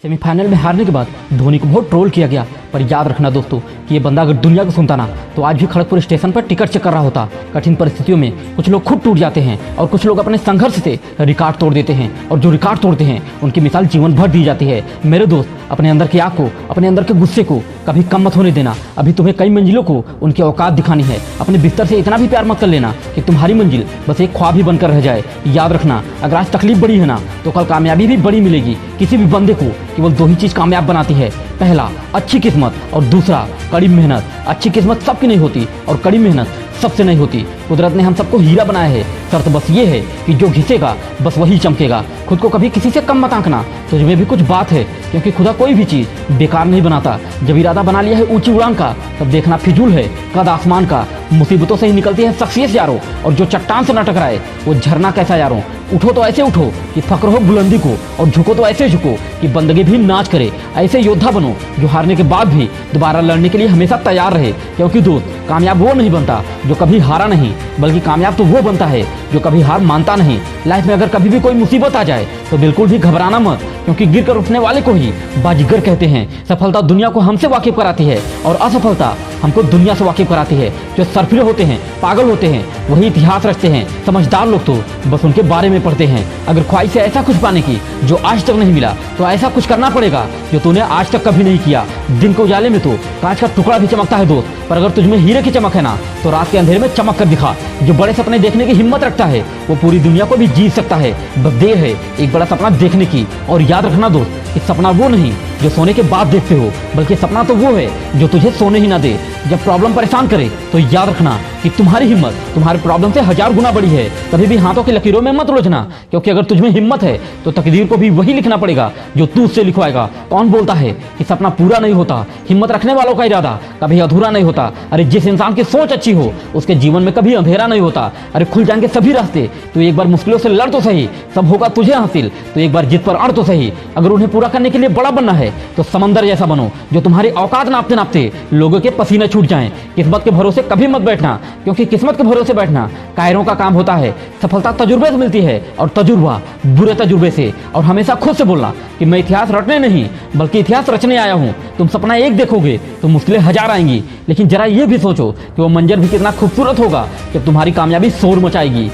Semifinal में हारने के बाद धोनी को बहुत ट्रोल किया गया, पर याद रखना दोस्तों कि ये बंदा अगर दुनिया को सुनता ना तो आज भी खड़गपुर स्टेशन पर टिकट चेक कर रहा होता। कठिन परिस्थितियों में कुछ लोग खुद टूट जाते हैं और कुछ लोग अपने संघर्ष से रिकॉर्ड तोड़ देते हैं, और जो रिकॉर्ड तोड़ते हैं उनकी मिसाल जीवन भर दी जाती है। मेरे दोस्त, अपने अंदर की आग को, अपने अंदर के गुस्से को कभी कम मत होने देना। अभी तुम्हें कई मंजिलों को उनकी औकात दिखानी है। अपने बिस्तर से इतना भी प्यार मत कर लेना कि तुम्हारी मंजिल बस एक ख्वाब ही बनकर रह जाए। याद रखना, अगर आज तकलीफ बड़ी है ना तो कल कामयाबी भी बड़ी मिलेगी। किसी भी बंदे को केवल दो ही चीज़ कामयाब बनाती है, पहला अच्छी किस्मत और दूसरा कड़ी मेहनत। अच्छी किस्मत सबकी नहीं होती और कड़ी मेहनत सबसे नहीं होती। कुदरत ने हम सबको हीरा बनाया है, शर्त बस ये है कि जो घिसेगा बस वही चमकेगा। खुद को कभी किसी से कम मत आंकना, तुझमें भी कुछ बात है, क्योंकि खुदा कोई भी चीज़ बेकार नहीं बनाता। जब इरादा बना लिया है ऊंची उड़ान का, तब देखना फिजूल है कद आसमान का। मुसीबतों से ही निकलती है शख्सियत यारों, और जो चट्टान से न टकराए वो झरना कैसा यारों। उठो तो ऐसे उठो कि फक्र हो बुलंदी को, और झुको तो ऐसे झुको कि बंदगी भी नाच करे। ऐसे योद्धा बनो जो हारने के बाद भी दोबारा लड़ने के लिए हमेशा तैयार रहे। क्योंकि दोस्त, कामयाब वो नहीं बनता जो कभी हारा नहीं, बल्कि कामयाब तो वो बनता है जो कभी हार मानता नहीं। लाइफ में अगर कभी भी कोई मुसीबत आ जाए तो बिल्कुल भी घबराना मत, क्योंकि गिर कर उठने वाले को ही बाजीगर कहते हैं। सफलता दुनिया को हमसे वाकिफ कराती है और असफलता हमको दुनिया से वाकिफ कराती है। जो सरफिरे होते हैं, पागल होते हैं, वही इतिहास रचते हैं। समझदार लोग तो बस उनके बारे में पढ़ते हैं। अगर ख्वाहिश है ऐसा कुछ पाने की जो आज तक नहीं मिला, तो ऐसा कुछ करना पड़ेगा जो तूने आज तक कभी नहीं किया। दिन के उजाले में तो कांच का टुकड़ा भी चमकता है दोस्त, पर अगर तुझमें हीरे की चमक है ना तो रात के अंधेरे में चमक कर दिखा। जो बड़े सपने देखने की हिम्मत रखता है वो पूरी दुनिया को भी जीत सकता है। बस देर है एक बड़ा सपना देखने की। और याद रखना दोस्त कि सपना वो नहीं जो सोने के बाद देखते हो, बल्कि सपना तो वो है जो तुझे सोने ही ना दे। जब प्रॉब्लम परेशान करे तो याद रखना कि तुम्हारी हिम्मत तुम्हारे प्रॉब्लम से 1000 गुना बड़ी है। कभी भी हाथों की लकीरों में मत उलझना, क्योंकि अगर तुझमें हिम्मत है तो तकदीर को भी वही लिखना पड़ेगा जो तू उससे लिखवाएगा। कौन बोलता है कि सपना पूरा नहीं होता? हिम्मत रखने वालों का इरादा कभी अधूरा नहीं होता। अरे जिस इंसान की सोच अच्छी हो उसके जीवन में कभी अंधेरा नहीं होता। अरे खुल जाएंगे सभी रास्ते, तो एक बार मुश्किलों से लड़ तो सही, सब होगा तुझे हासिल। तो एक बार जिद पर अड़ तो सही। अगर उन्हें पूरा करने के लिए बड़ा बनना है तो समंदर जैसा बनो, जो तुम्हारी औकात नापते नापते लोगों के पसीने छूट जाएं। किस्मत के भरोसे कभी मत बैठना, क्योंकि किस्मत के भरोसे बैठना कायरों का काम होता है। सफलता तजुर्बे से मिलती है, और तजुर्बा बुरे तजुर्बे से। और हमेशा खुद से बोलना कि मैं इतिहास रटने नहीं बल्कि इतिहास रचने आया हूँ। तुम सपना एक देखोगे तो मुश्किलें 1000 आएंगी, लेकिन जरा ये भी सोचो कि वो मंजर भी कितना खूबसूरत होगा जब तुम्हारी कामयाबी शोर मचाएगी।